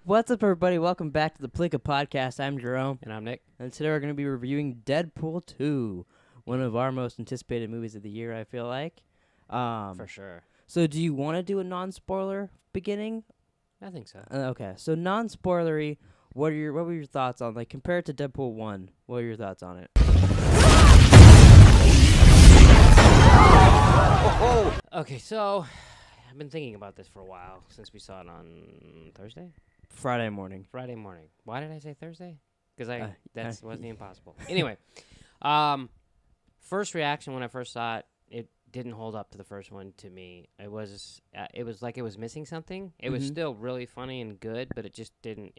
What's up, everybody? Welcome back to the Pleeka podcast. I'm Jerome. And I'm Nick. And today we're going to be reviewing Deadpool 2, one of our most anticipated movies of the year, I feel like. For sure. So do you want to do a non-spoiler beginning? I think so. Okay, so non-spoilery, what were your thoughts on, like, compared to Deadpool 1, what are your thoughts on it? Okay, so I've been thinking about this for a while since we saw it on Thursday? Friday morning. Friday morning. Why did I say Thursday? Because that wasn't even possible. Anyway, first reaction when I first saw it, it didn't hold up to the first one to me. It was like it was missing something. It was still really funny and good, but it just didn't.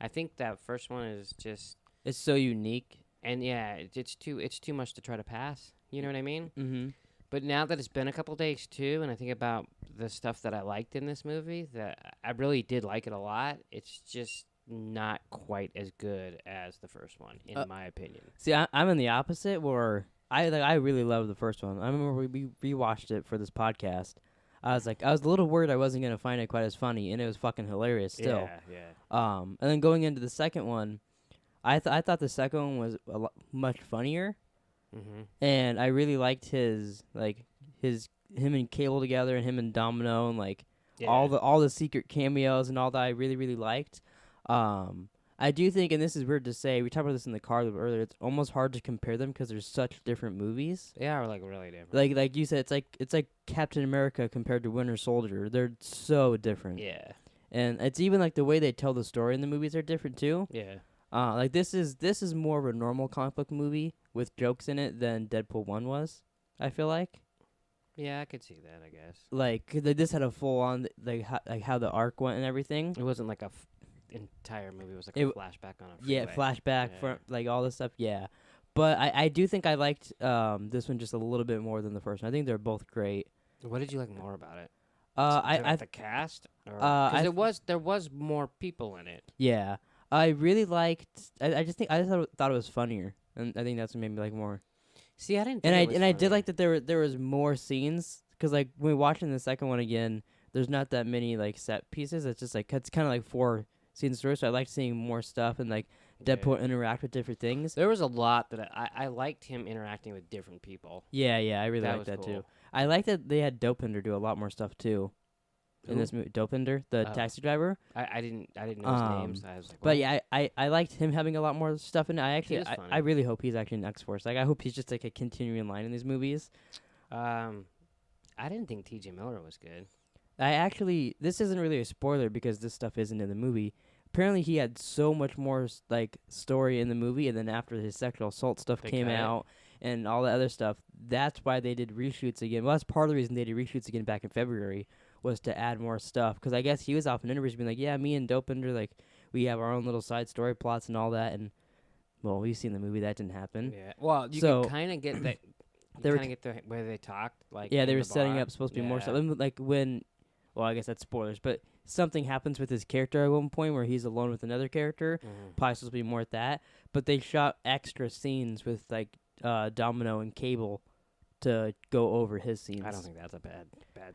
I think that first one is just. It's so unique. And yeah, it's too much to try to pass. You know what I mean? Mm-hmm. But now that it's been a couple days too, and I think about the stuff that I liked in this movie, that I really did like it a lot. It's just not quite as good as the first one, in my opinion. See, I'm in the opposite, where I really love the first one. I remember we rewatched it for this podcast. I was a little worried I wasn't gonna find it quite as funny, and it was fucking hilarious still. Yeah. And then going into the second one, I thought the second one was much funnier. Mm-hmm. And I really liked him and Cable together, and him and Domino, and all the secret cameos and all that. I really, really liked. I do think, and this is weird to say, we talked about this in the car earlier. It's almost hard to compare them because they're such different movies. They are really different. Like you said, it's like Captain America compared to Winter Soldier. They're so different. Yeah. And it's even like the way they tell the story in the movies are different too. Yeah. Like this is more of a normal comic book movie with jokes in it than Deadpool 1 was, I feel like. Yeah, I could see that, I guess. Like, this had a full-on, how the arc went and everything. It wasn't like entire movie. It was like a flashback on a freeway. Yeah, flashback, for, like, all this stuff, yeah. But I do think I liked this one just a little bit more than the first one. I think they're both great. What did you like more about it? The cast? Because there was more people in it. Yeah. I really liked, I just thought it was funnier. And I think that's what made me like more. See, I didn't. I did like that there was more scenes, because like when we watching the second one again, there's not that many like set pieces. It's just like it's kind of like 4 scenes through. So I liked seeing more stuff and like Deadpool interact with different things. There was a lot that I liked him interacting with different people. Yeah, I really liked that too. I like that they had Dopinder do a lot more stuff too. In this movie, Dopinder, the taxi driver. I didn't know his names. I was like, what? But yeah, I liked him having a lot more stuff in it. I really hope he's actually in X-Force. Like, I hope he's just like a continuing line in these movies. I didn't think T.J. Miller was good. This isn't really a spoiler because this stuff isn't in the movie. Apparently, he had so much more like story in the movie, and then after his sexual assault stuff came out and all the other stuff, that's why they did reshoots again. Well, that's part of the reason they did reshoots again back in February. Was to add more stuff, because I guess he was off in interviews being like, yeah, me and Dopinder, like, we have our own little side story plots and all that, and, well, we've seen the movie, that didn't happen. Yeah, well, you can kind of get that, get the way they talked, like, yeah, they were setting up supposed to be more stuff, and, like, when, well, I guess that's spoilers, but something happens with his character at one point where he's alone with another character, probably supposed to be more at that, but they shot extra scenes with, like, Domino and Cable to go over his scenes. I don't think that's a bad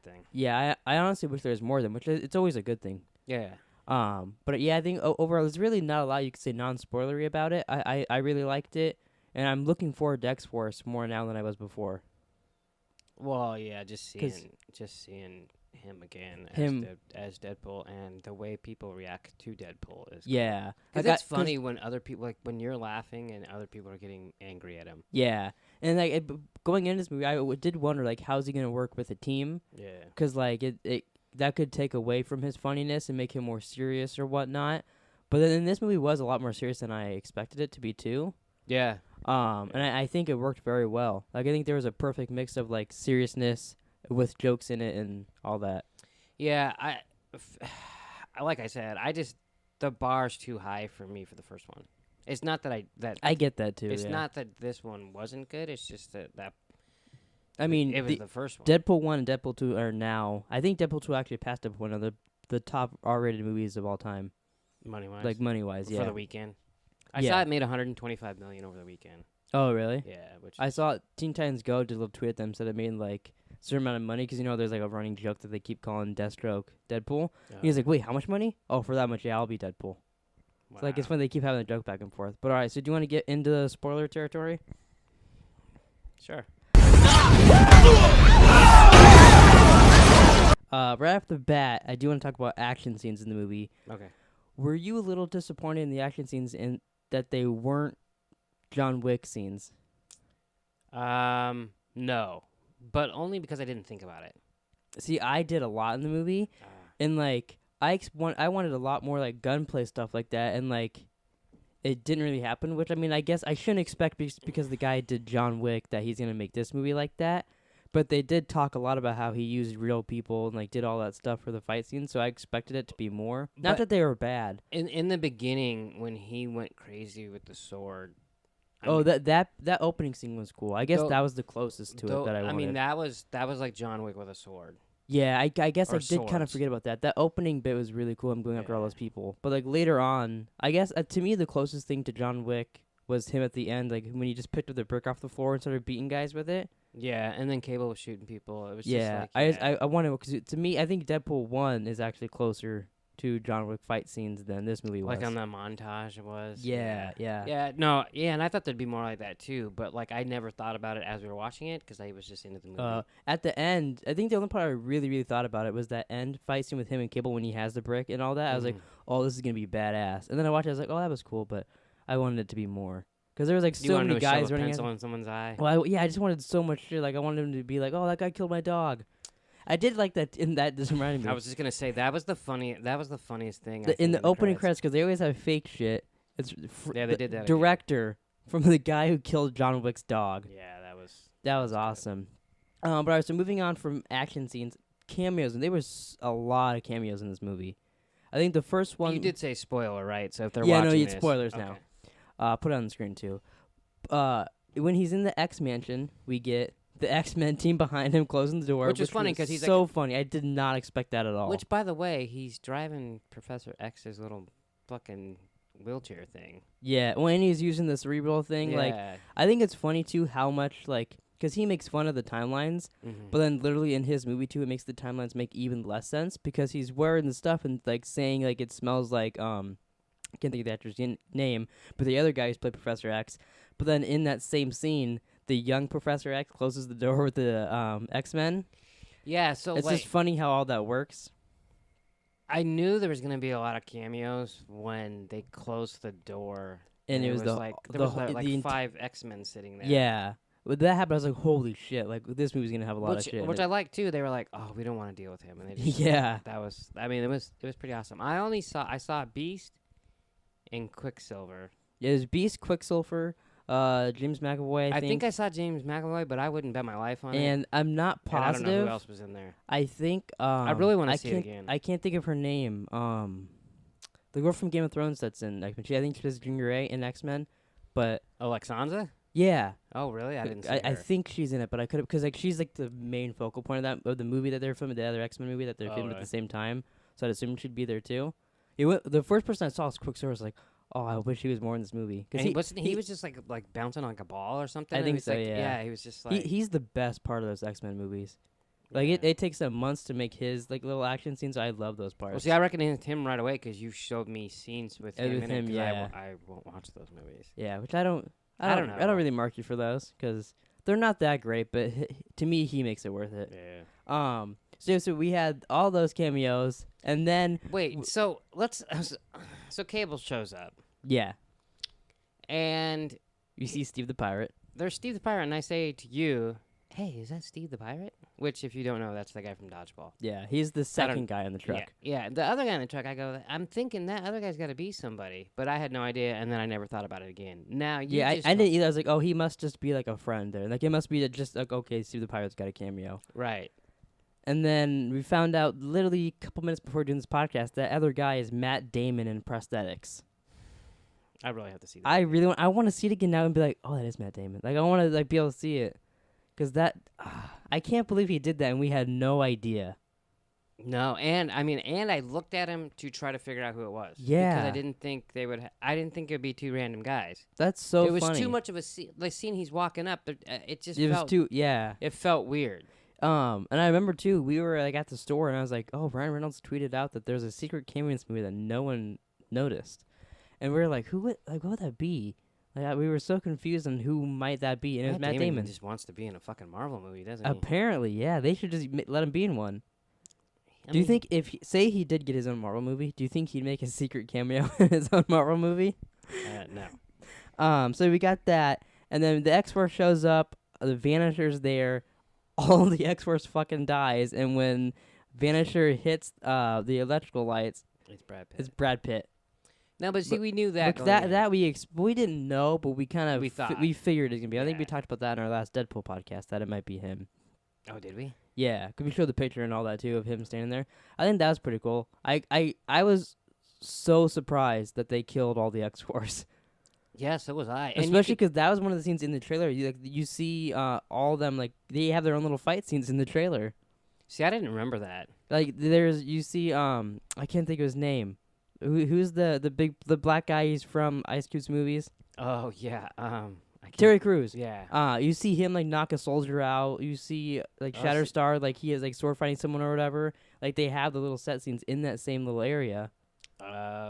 thing. Yeah, I honestly wish there was more of them, which it's always a good thing. Yeah. But yeah, I think overall there's really not a lot you can say non-spoilery about it. I really liked it, and I'm looking forward to X-Force more now than I was before. Well, yeah, just seeing him again as Deadpool, and the way people react to Deadpool is yeah. Because it's funny when other people, like when you're laughing and other people are getting angry at him. Yeah, and like going into this movie, I did wonder like how's he gonna work with a team? Yeah, because like it that could take away from his funniness and make him more serious or whatnot. But then this movie was a lot more serious than I expected it to be too. Yeah. And I think it worked very well. Like I think there was a perfect mix of like seriousness with jokes in it and all that. Yeah, like I said, the bar's too high for me for the first one. It's not that I get that too. It's not that this one wasn't good. It's just that I mean, it was the first one. Deadpool 1 and Deadpool 2 are now. I think Deadpool 2 actually passed Deadpool 1 of the top R-rated movies of all time. Money-wise? Like, money-wise, yeah. For the weekend? I saw it made $125 million over the weekend. Oh, really? Yeah. I saw Teen Titans Go did a little tweet at them, said it made, like, certain amount of money, because there's like a running joke that they keep calling Deathstroke Deadpool. Oh. He's like, wait, how much money? Oh, for that much, yeah, I'll be Deadpool. Wow. So like it's when they keep having a joke back and forth. But all right, so do you want to get into the spoiler territory? Sure. Right off the bat, I do want to talk about action scenes in the movie. Okay. Were you a little disappointed in the action scenes in that they weren't John Wick scenes? No, but only because I didn't think about it. See, I did a lot in the movie, and like I wanted a lot more like gunplay stuff like that, and like it didn't really happen. Which I mean, I guess I shouldn't expect because the guy did John Wick that he's gonna make this movie like that. But they did talk a lot about how he used real people and like did all that stuff for the fight scenes, so I expected it to be more. Not that they were bad. In the beginning, when he went crazy with the sword. That opening scene was cool. I guess that was the closest to it that I wanted. I mean, that was like John Wick with a sword. Yeah, I guess Or I did kind of swords. forget about that. That opening bit was really cool. I'm going after all those people. But like later on, I guess to me the closest thing to John Wick was him at the end, like when he just picked up the brick off the floor and started beating guys with it. Yeah, and then Cable was shooting people. It was Yeah, just like, I wanted, because to me I think Deadpool 1 is actually closer to John Wick fight scenes than this movie was. like on the montage it was. Yeah. And I thought there'd be more like that too, but like I never thought about it as we were watching it because I was just into the movie. At the end, I think the only part I really, really thought about it was that end fight scene with him and Cable when he has the brick and all that. I was like, oh, this is going to be badass. And then I watched it, I was like, oh, that was cool, but I wanted it to be more. Because there was like so many guys running. Pencil in someone's eye. Well, I just wanted so much shit. Like I wanted him to be like, oh, that guy killed my dog. I did like that. This reminded me. I was just gonna say that was the funniest thing. In the opening credits, because they always have fake shit. It's they did that. Director from the guy who killed John Wick's dog. Yeah, that was awesome. But all right, so moving on from action scenes, cameos, and there was a lot of cameos in this movie. I think the first one. You did say spoiler, right? So if they're watching it's spoilers now. Put it on the screen too. When he's in the X mansion, we get the X-Men team behind him closing the door, which is funny because he's so funny. I did not expect that at all. Which, by the way, he's driving Professor X's little fucking wheelchair thing. Yeah, when he's using the cerebral thing, like I think it's funny too how much like because he makes fun of the timelines, but then literally in his movie too, it makes the timelines make even less sense because he's wearing the stuff and like saying like it smells like I can't think of the actor's name, but the other guy who's played Professor X. But then in that same scene, the young Professor X closes the door with the X-Men. Yeah, so it's just funny how all that works. I knew there was gonna be a lot of cameos when they closed the door, and it was there was 5 X-Men sitting there. Yeah, when that happened, I was like, "Holy shit!" Like this movie's gonna have a lot of shit. Which I like too. They were like, "Oh, we don't want to deal with him," and they just, that was. I mean, it was pretty awesome. I saw Beast and Quicksilver. Yeah, there's Beast, Quicksilver. James McAvoy. I think I saw James McAvoy, but I wouldn't bet my life on it. And I'm not positive. And I don't know who else was in there. I think. I really want to see it again. I can't think of her name. The girl from Game of Thrones that's in X-Men. I think she plays Junior A in X-Men, but. Alexandra? Yeah. Oh really? I didn't see her. I think she's in it, but I could have because like she's like the main focal point of the movie that they're filming, the other X-Men movie that they're filming at the same time. So I'd assume she'd be there too. The first person I saw was Quicksilver. Was like. Oh, I wish he was more in this movie. Cause he was just like bouncing like a ball or something. I think so. Yeah, he was just like he's the best part of those X-Men movies. Like it takes them months to make his like little action scenes. So I love those parts. Well, see, I recognized him right away because you showed me scenes with him. With him, yeah. I won't watch those movies. Yeah, which I don't know. I don't really mark you for those because they're not that great. But to me, he makes it worth it. Yeah. So we had all those cameos, and then so Cable shows up. Yeah. And you see Steve the Pirate. There's Steve the Pirate, and I say to you, hey, is that Steve the Pirate? Which, if you don't know, that's the guy from Dodgeball. Yeah, he's the second guy in the truck. Yeah, the other guy in the truck, I'm thinking that other guy's got to be somebody. But I had no idea, and then I never thought about it again. Now, I didn't either. I was like, oh, he must just be like a friend there. Like, it must be just like, okay, Steve the Pirate's got a cameo. Right. And then we found out literally a couple minutes before doing this podcast that other guy is Matt Damon in prosthetics. I really have to see that. I want to see it again now and be like, oh, that is Matt Damon. Like, I want to like be able to see it. Because I can't believe he did that and we had no idea. No, and I looked at him to try to figure out who it was. Yeah. Because I didn't think they would, I didn't think it would be 2 random guys. That's so funny. It was too much of a scene. The scene he's walking up, it just felt... It was too, yeah. It felt weird. And I remember too, we were like at the store, and I was like, "Oh, Ryan Reynolds tweeted out that there's a secret cameo in this movie that no one noticed," and we were like, "Who would like? What would that be?" Like we were so confused on who might that be, and it was Matt Damon. just wants to be in a fucking Marvel movie, doesn't he? Apparently, yeah, they should just let him be in one. Do you think if say he did get his own Marvel movie, do you think he'd make a secret cameo in his own Marvel movie? No. So we got that, and then the X-Force shows up. The Vanisher's there. All the X-Force fucking dies, and when Vanisher hits the electrical lights, it's Brad Pitt. No, but see, we knew that. That we didn't know, but we kind of we figured it was gonna be. I think we Yeah. talked about that in our last Deadpool podcast that it might be him. Oh, did we? Yeah, 'cause we showed the picture and all that too of him standing there. I think that was pretty cool. I was so surprised that they killed all the X-Force. Yeah, so was I. Especially because that was one of the scenes in the trailer. You see all of them, like, they have their own little fight scenes in the trailer. See, I didn't remember that. Like, you see, I can't think of his name. Who's the black guy? He's from Ice Cube's movies. Oh, yeah. Terry Crews. Yeah. You see him, like, knock a soldier out. You see, like, Shatterstar, like, he is, like, sword fighting someone or whatever. Like, they have the little set scenes in that same little area.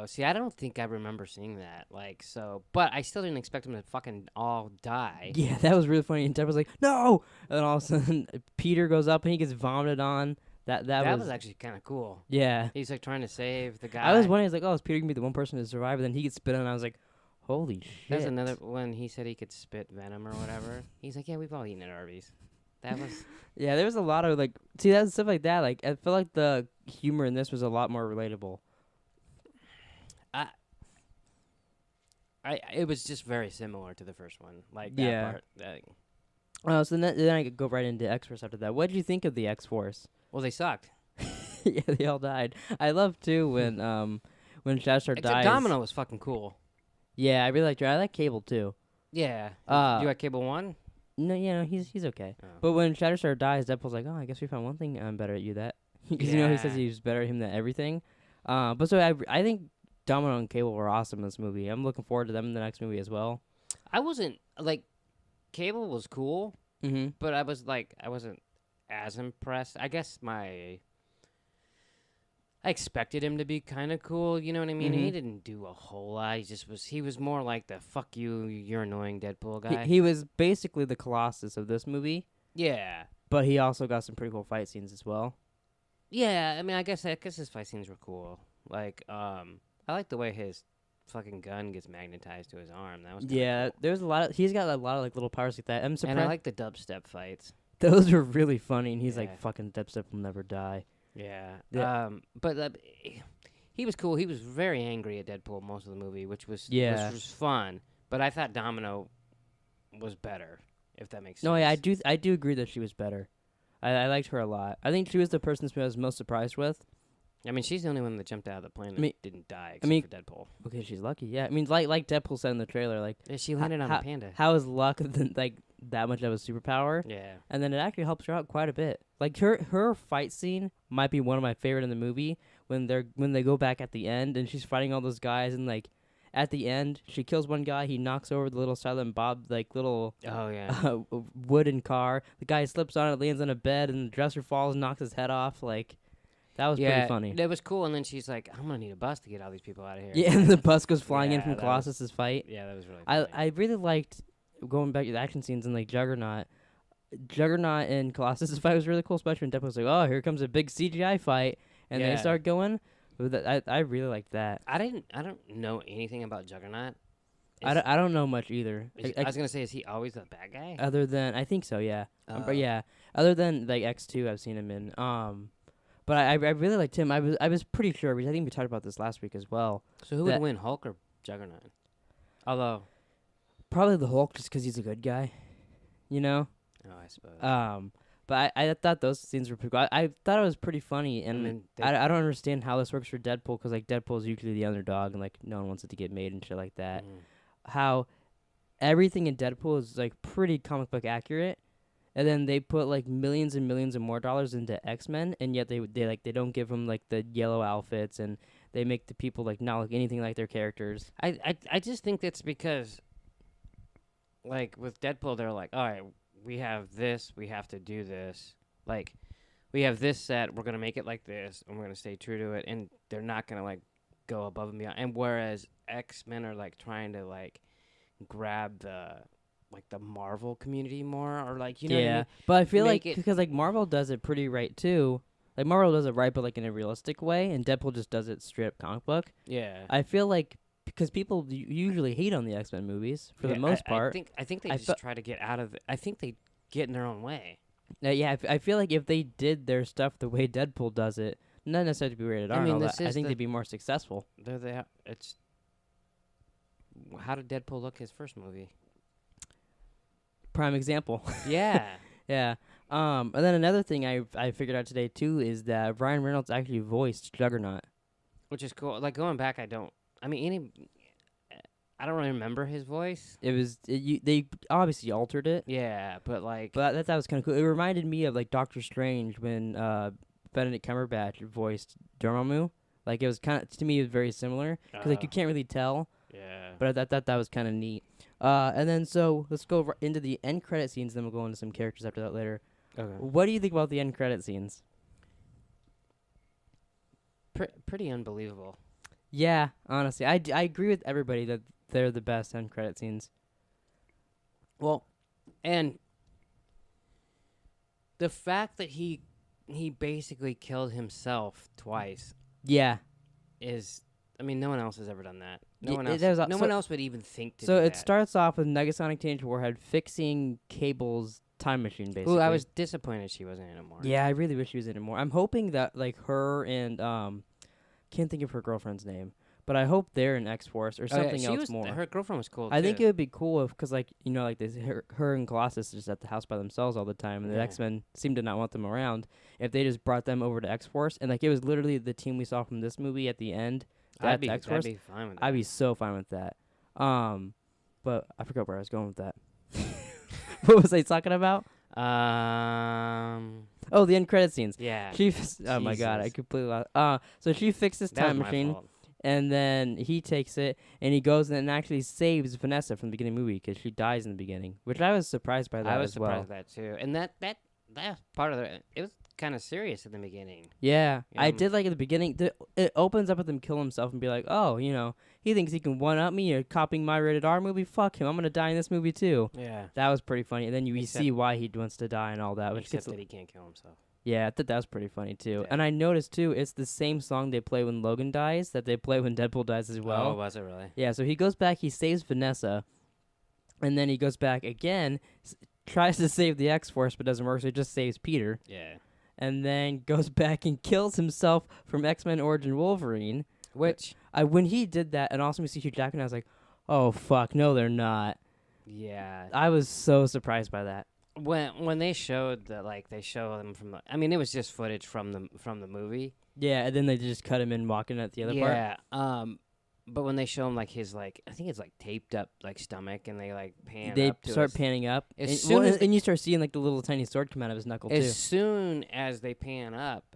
See, I don't think I remember seeing that. Like, so, but I still didn't expect them to fucking all die. Yeah, that was really funny. And Depp was like, "No!" And then all of a sudden, Peter goes up and he gets vomited on. That was actually kind of cool. Yeah. He's like trying to save the guy. I was wondering, I was like, "Oh, is Peter gonna be the one person to survive?" And then he gets spit on. And I was like, "Holy shit!" That's another when he said he could spit venom or whatever. He's like, "Yeah, we've all eaten at Arby's." That was. Yeah, there was a lot of like, see, that stuff like that. Like, I feel like the humor in this was a lot more relatable. It was just very similar to the first one. Like that Yeah. part. So then I could go right into X-Force after that. What did you think of the X-Force? Well, they sucked. Yeah, they all died. I love too when Shatterstar Except dies. Domino was fucking cool. Yeah, I really liked her. I like Cable too. Yeah. You like Cable 1? No, yeah, no, he's okay. Oh. But when Shatterstar dies, Deadpool's like, "Oh, I guess we found one thing I'm better at you that." Because you know he says Yeah. he's better at him than everything. But so I think Domino and Cable were awesome in this movie. I'm looking forward to them in the next movie as well. I wasn't like Cable was cool, Mm-hmm. but I wasn't as impressed. I guess I expected him to be kind of cool, you know what I mean? Mhm. He didn't do a whole lot. He was more like the fuck you, you're annoying Deadpool guy. He was basically the Colossus of this movie, Yeah. but he also got some pretty cool fight scenes as well. Yeah, I mean, I guess his fight scenes were cool. Like, I like the way his fucking gun gets magnetized to his arm. That was kinda cool. There's a lot of he's got a lot of like little powers like that. I'm surprised. And I like the dubstep fights. Those were really funny, and he's Yeah. like, "Fucking Dubstep will never die." Yeah. Yeah. But he was cool. He was very angry at Deadpool most of the movie, which was fun. But I thought Domino was better, if that makes sense. No, yeah, I do agree that she was better. I liked her a lot. I think she was the person I was most surprised with. I mean, she's the only one that jumped out of the plane and didn't die, except for Deadpool. Okay, she's lucky. Yeah, I mean, like Deadpool said in the trailer, like Yeah, she landed on a panda. How is luck like that much of a superpower? Yeah. And then it actually helps her out quite a bit. Like her fight scene might be one of my favorite in the movie when they go back at the end and she's fighting all those guys and like at the end she kills one guy, he knocks over the little Silent Bob like little wooden car. The guy slips on it, lands on a bed, and the dresser falls and knocks his head off. Like that was pretty funny. That was cool. And then she's like, "I'm gonna need a bus to get all these people out of here." Yeah, and the bus goes flying in from Colossus's fight. Yeah, that was really funny. I really liked going back to the action scenes in like Juggernaut and Colossus's fight was really cool, especially when Deadpool was like, "Oh, here comes a big CGI fight," and they start going. I really liked that. I don't know anything about Juggernaut. I don't know much either. I was gonna say, is he always the bad guy? Other than I think so, yeah. But yeah, other than like X2, I've seen him in. But I really liked him. I was pretty sure because I think we talked about this last week as well. So who would win, Hulk or Juggernaut? Although probably the Hulk, just because he's a good guy, you know. Oh, I suppose. But I thought those scenes were pretty cool. I thought it was pretty funny, and I don't understand how this works for Deadpool, because like Deadpool is usually the underdog, and like no one wants it to get made and shit like that. How everything in Deadpool is like pretty comic book accurate, and then they put like millions and millions of more dollars into X-Men, and yet they don't give them like the yellow outfits, and they make the people like not look anything like their characters. I just think that's because like with Deadpool, they're like, all right, we have this, we have to do this. like we have this set, we're gonna make it like this, and we're gonna stay true to it, and they're not gonna like go above and beyond. And whereas X-Men are like trying to like grab the Marvel community more, or like you know what I mean? But I feel Make like it- because like Marvel does it pretty right too. Like Marvel does it right, but like in a realistic way, and Deadpool just does it straight up comic book. Yeah. I feel like because people usually hate on the X-Men movies for the most part. I think they I just fe- try to get out of it. I think they get in their own way. I feel like if they did their stuff the way Deadpool does it, not necessarily to be rated R I and mean, all this that, I is think the- they'd be more successful. It's how did Deadpool look his first movie? Prime example. Yeah. Yeah. And then another thing I figured out today too is that Ryan Reynolds actually voiced Juggernaut. Which is cool. Like going back, I don't really remember his voice. They obviously altered it, Yeah, but like but that was kind of cool. It reminded me of like Doctor Strange when Benedict Cumberbatch voiced Dormammu. Like it was kind of, to me, it was very similar because like you can't really tell. Yeah. But I thought that was kind of neat. And then so let's go into the end credit scenes. Then we'll go into some characters after that later. Okay. What do you think about the end credit scenes? Pretty unbelievable. Yeah, honestly, I agree with everybody that they're the best end credit scenes. Well, and the fact that he basically killed himself twice Yeah. is, I mean, no one else has ever done that. No Yeah, one it else. does- No so- one else would even think to So do it that. starts off with Negasonic Teenage Warhead fixing Cable's time machine, basically. Ooh, I was disappointed she wasn't anymore. Yeah, I really wish she was in it more. I'm hoping that like her and can't think of her girlfriend's name, but I hope they're in X-Force or Oh, yeah, something she else was, more. Her girlfriend was cool. I think too. it would be cool if, cause like you know, like this, her and Colossus are just at the house by themselves all the time, and the Yeah. X-Men seem to not want them around. If they just brought them over to X-Force, and like it was literally the team we saw from this movie at the end, I'd that's X-Force, be fine with that. I'd be so fine with that. But I forgot where I was going with that. What was I talking about? Oh, the end credit scenes. Yeah. Oh my god, I Jesus. completely lost. So she fixes That was time my machine, fault. and then he takes it and he goes and actually saves Vanessa from the beginning of the movie because she dies in the beginning, which I was surprised by that I was as surprised well. with that too, and that part of it was kind of serious in the beginning. Yeah, I Yeah. did like at the beginning. It opens up with him kill himself and be like, oh, you know, he thinks he can one up me or copying my rated R movie. Fuck him, I'm gonna die in this movie too. Yeah. That was pretty funny, and then you Except- see why he wants to die and all that, which Except gets that he can't kill himself. yeah, I thought that was pretty funny too. Yeah. And I noticed too, it's the same song they play when Logan dies that they play when Deadpool dies as well. Oh, was it really? Yeah, so he goes back, he saves Vanessa, and then he goes back again, tries to save the X-Force, but doesn't work, so he just saves Peter, Yeah. and then goes back and kills himself from X-Men Origin Wolverine. Which, When he did that, and also we see Hugh Jackman, I was like, oh, fuck, no, they're not. yeah. I was so surprised by that. When they showed they show them from the, I mean, it was just footage from the movie. Yeah, and then they just cut him in walking at the other part. Yeah. But when they show him like his I think it's like taped up like stomach, and they like pan They up to start his- panning up, As and, soon as and you start seeing like the little tiny sword come out of his knuckle too. As soon as they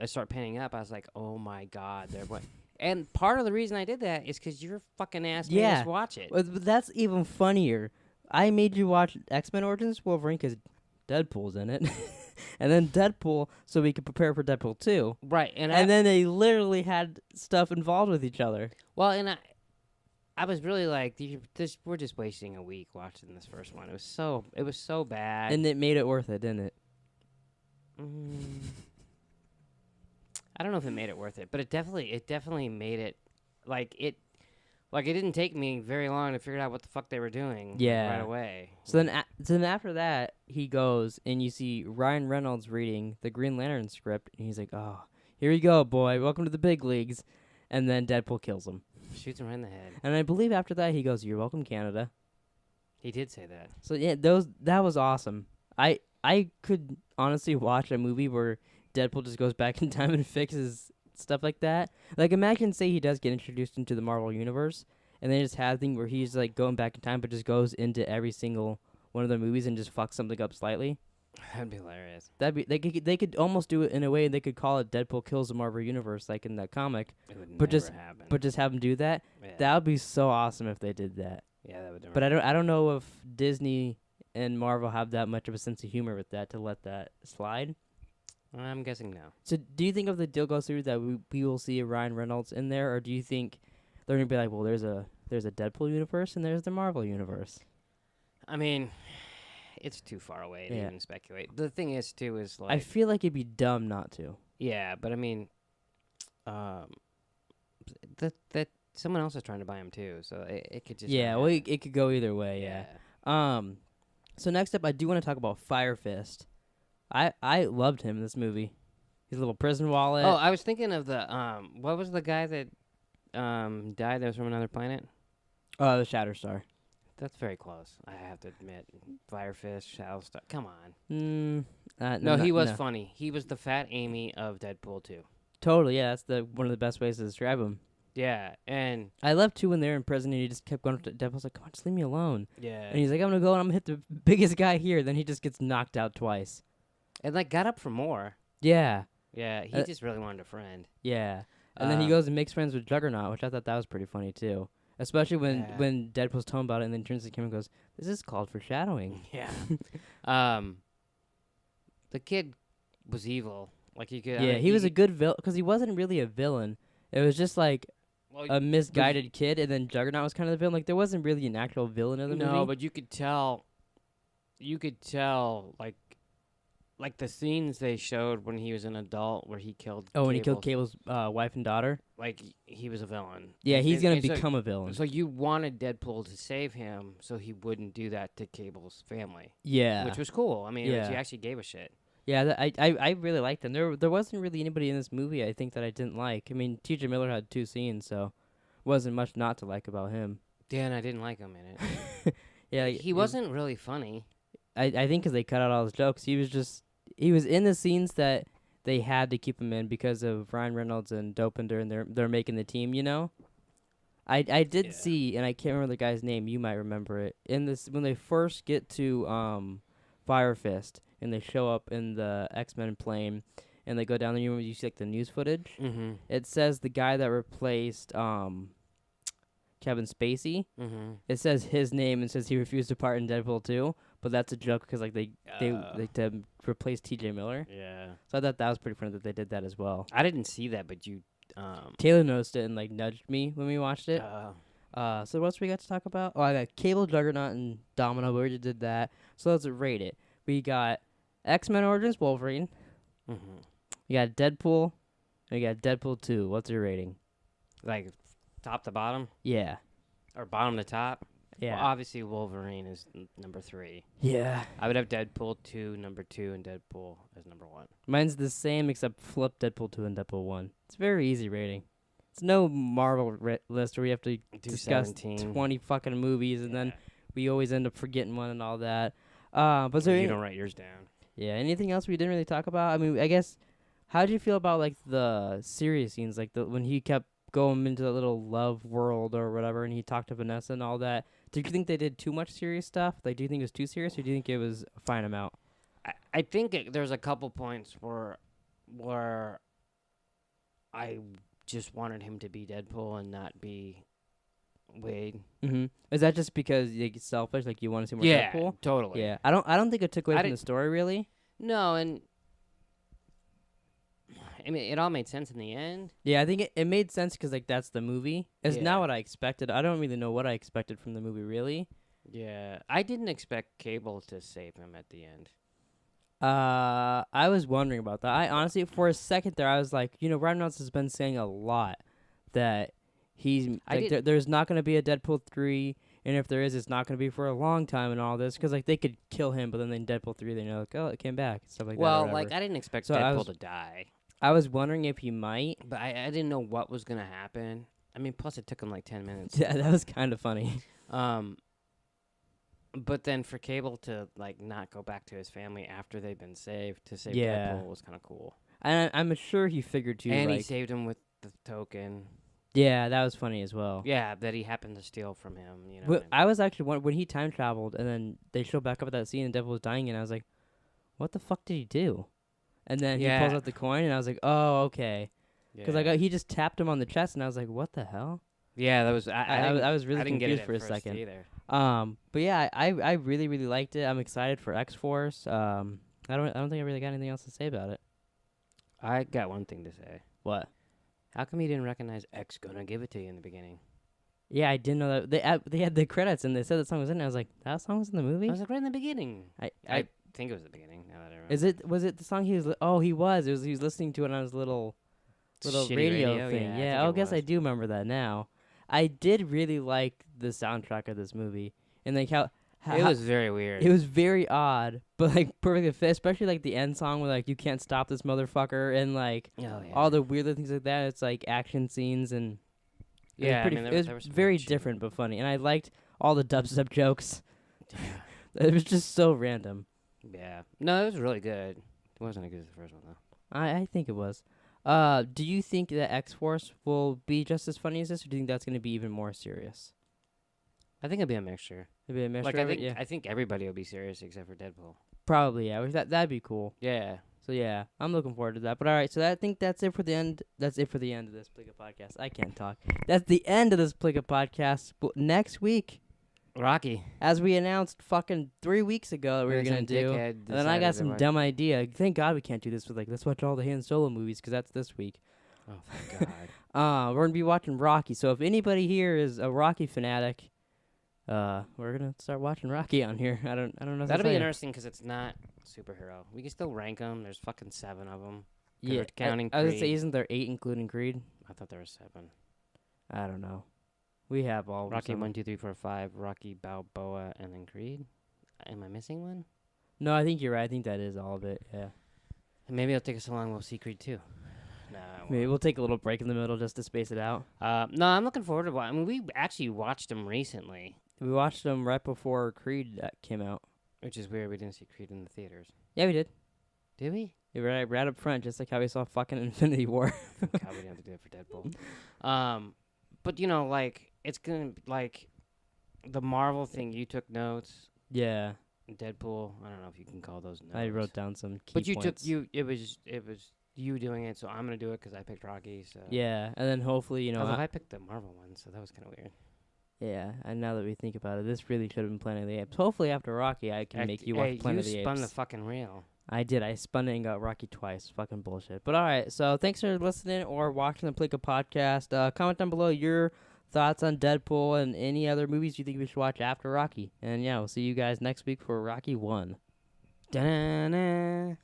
start panning up, I was like, oh my god, they're what. And part of the reason I did that is because your fucking ass made Yeah. us watch it. But that's even funnier. I made you watch X-Men Origins Wolverine because Deadpool's in it, and then Deadpool so we could prepare for Deadpool 2. Right, and Then they literally had stuff involved with each other. I was really like, we're just wasting a week watching this first one. It was so bad. And it made it worth it, didn't it? I don't know if it made it worth it, but it definitely made it it didn't take me very long to figure out what the fuck they were doing. Yeah. Right away. So then after that, he goes and you see Ryan Reynolds reading the Green Lantern script, and he's like, oh, here you go, boy. Welcome to the big leagues. And then Deadpool kills him. Shoots him right in the head. And I believe after that, he goes, you're welcome, Canada. He did say that. So yeah, that was awesome. I could honestly watch a movie where Deadpool just goes back in time and fixes stuff like that. Like imagine say he does get introduced into the Marvel universe, and they just have a thing where he's like going back in time, but just goes into every single one of their movies and just fucks something up slightly. That'd be hilarious. They could almost do it in a way they could call it Deadpool kills the Marvel universe, like in that comic. It would But never just- happen. But just have them do that. yeah. That would be so awesome if they did that. Yeah, that would never. But I don't know if Disney and Marvel have that much of a sense of humor with that to let that slide. I'm guessing no. So do you think if the deal goes through that we will see a Ryan Reynolds in there, or do you think they're gonna be like, well, there's a Deadpool universe and there's the Marvel universe? I mean, it's too far away to even speculate. The thing is, too, is like I feel like it'd be dumb not to. yeah, but I mean, that someone else is trying to buy him too, so it could just Yeah, well, it could go either way. yeah. So next up, I do want to talk about Fire Fist. I loved him in this movie. His little prison wallet. Oh, I was thinking of the what was the guy that died that was from another planet? Oh, the Shatterstar. That's very close. I have to admit, Firefist, Shatterstar. Come on. No, he was funny. He was the fat Amy of Deadpool 2. Totally, yeah. That's one of the best ways to describe him. Yeah, and I love too when they're in prison and he just kept going up to Deadpool's like, come on, just leave me alone. yeah, And he's like, I'm gonna go and I'm gonna hit the biggest guy here. Then he just gets knocked out twice. and like got up for more. Yeah, Yeah, he just really wanted a friend. yeah. And then he goes and makes friends with Juggernaut, which I thought that was pretty funny too. Especially when Deadpool's talking about it, and then turns to the camera and goes, "This is called foreshadowing." Yeah. The kid was evil. Like you could. Yeah, he was a good villain because he wasn't really a villain. It was just like a misguided kid, and then Juggernaut was kind of the villain. Like there wasn't really an actual villain in the movie. No, but you could tell. You could tell, like the scenes they showed when he was an adult, where he killed. Oh, when he killed Cable's wife and daughter. Like he was a villain. Yeah, And- he's gonna and become a villain. So you wanted Deadpool to save him, so he wouldn't do that to Cable's family. Yeah, Which was cool. I mean, Yeah. he actually gave a shit. yeah. I really liked him. There wasn't really anybody in this movie I think that I didn't like. I mean, T.J. Miller had 2 scenes, so wasn't much not to like about him. Yeah, and I didn't like him in it. Yeah, He wasn't really funny. I think because they cut out all his jokes. He was in the scenes that they had to keep him in because of Ryan Reynolds and Dopinder, and they're making the team. You know, I did see, and I can't remember the guy's name. You might remember it. In this, when they first get to Fire Fist, and they show up in the X-Men plane, and they go down there. You see like the news footage. Mm-hmm. It says the guy that replaced Kevin Spacey. Mm-hmm. It says his name and says he refused to part in Deadpool 2, but that's a joke because like they to replace T.J. Miller. Yeah. So I thought that was pretty funny that they did that as well. I didn't see that, but you. Taylor noticed it and like nudged me when we watched it. So what else we got to talk about? Oh, I got Cable, Juggernaut, and Domino. We already did that. So let's rate it. We got X-Men Origins Wolverine. Mm-hmm. We got Deadpool. And we got Deadpool 2. What's your rating? Like top to bottom, Yeah. or bottom to top. Yeah. Well, obviously Wolverine is number 3. Yeah. I would have Deadpool 2 number 2 and Deadpool as number 1. Mine's the same except flip Deadpool 2 and Deadpool 1. It's a very easy rating. It's no Marvel list where we have to discuss 17. 20 fucking movies and then Yeah. we always end up forgetting one and all that. But so you don't write yours down. yeah, anything else we didn't really talk about? I mean, I guess how did you feel about like the serious scenes, like when he kept going into the little love world or whatever, and he talked to Vanessa and all that? Did you think they did too much serious stuff? Like, do you think it was too serious, or do you think it was a fine amount? I think there's a couple points where I just wanted him to be Deadpool and not be Wade. Mm-hmm. Is that just because you're selfish, like you want to see more Yeah, Deadpool? totally. Yeah, I don't think it took away I from the story really. No, and I mean it all made sense in the end. Yeah, I think it made sense because like that's the movie. It's Yeah. not what I expected. I don't really know what I expected from the movie really. Yeah, I didn't expect Cable to save him at the end. I was wondering about that. I honestly, for a second there, I was like, Ryan Reynolds has been saying a lot that he's like, there's not going to be a Deadpool 3, and if there is, it's not going to be for a long time and all this, because like they could kill him, but then in Deadpool 3, they're like, oh, it came back, stuff like that. Well, like I didn't expect So Deadpool to die, I was wondering if he might, but I didn't know what was gonna happen. I mean, plus it took him like 10 minutes. Yeah, that was kind of funny. But then for Cable to like not go back to his family after they've been saved to save Yeah. Deadpool was kind of cool. And I'm sure he figured too. And like, he saved him with the token. yeah, that was funny as well. Yeah, that he happened to steal from him. You know. But I was actually when he time traveled and then they showed back up at that scene and Deadpool was dying, and I was like, what the fuck did he do? And then he pulls out the coin, and I was like, oh, okay. Because he just tapped him on the chest, and I was like, what the hell? Yeah, that was. I was really I didn't get confused it for a first second. either. But yeah, I really really liked it. I'm excited for X-Force. I don't think I really got anything else to say about it. I got one thing to say. What? How come you didn't recognize X Gonna Give It To You in the beginning? Yeah, I didn't know that. They had the credits and they said the song was in it. I was like, that song was in the movie? I was like, right in the beginning. I think it was the beginning. Now that I remember. was it the song he was? He was. He was listening to it on his little Shitty radio thing. Yeah, I guess I do remember that now. I did really like the soundtrack of this movie, and like how it was very weird. It was very odd, but like perfectly fit. Especially like the end song where like you can't stop this motherfucker, and like all the weird things like that. It's like action scenes and it was very different but funny, and I liked all the dubstep jokes. Yeah. It was just so random. Yeah, no, it was really good. It wasn't as good as the first one though. I think it was. Do you think that X-Force will be just as funny as this, or do you think that's going to be even more serious? I think it'll be a mixture. It'll be a mixture. Like I think everybody will be serious except for Deadpool. Probably, yeah. That'd be cool. Yeah. So yeah, I'm looking forward to that. But all right, so I think that's it for the end. That's it for the end of this Pleeka podcast. I can't talk. That's the end of this Pleeka podcast. But next week, Rocky, as we announced fucking 3 weeks ago that we were gonna do, and then I got some dumb idea. Thank God we can't do this with like let's watch all the Han Solo movies because that's this week. Oh thank God. We're gonna be watching Rocky. So if anybody here is a Rocky fanatic, we're gonna start watching Rocky on here. I don't know. That'll be interesting because it's not superhero. We can still rank them. There's fucking 7 of them. Yeah, counting. I was gonna say, isn't there 8 including Creed? I thought there were 7. I don't know. We have all Rocky 1, 2, 3, 4, 5. Rocky Balboa, and then Creed. Am I missing one? No, I think you're right. I think that is all of it. Yeah. And maybe it'll take us so long. We'll see Creed 2. Maybe we'll take a little break in the middle just to space it out. No, I'm looking forward to it. I mean, we actually watched them recently. We watched them right before Creed came out. Which is weird. We didn't see Creed in the theaters. Yeah, we did. Did we? Yeah, right up front, just like how we saw fucking Infinity War. God, we didn't have to do it for Deadpool. But you know, like it's gonna like the Marvel thing. You took notes. Yeah. Deadpool. I don't know if you can call those notes. I wrote down some key But you points. It was you doing it, so I'm gonna do it because I picked Rocky. So yeah, and then hopefully I picked the Marvel one, so that was kind of weird. Yeah, and now that we think about it, this really should have been Planet of the Apes. Hopefully after Rocky, I can make you watch Planet of the Apes. You spun the fucking reel. I did. I spun it and got Rocky twice. Fucking bullshit. But all right, so thanks for listening or watching the Pleeka podcast. Comment down below your thoughts on Deadpool and any other movies you think we should watch after Rocky. And yeah, we'll see you guys next week for Rocky 1. Da-na-na.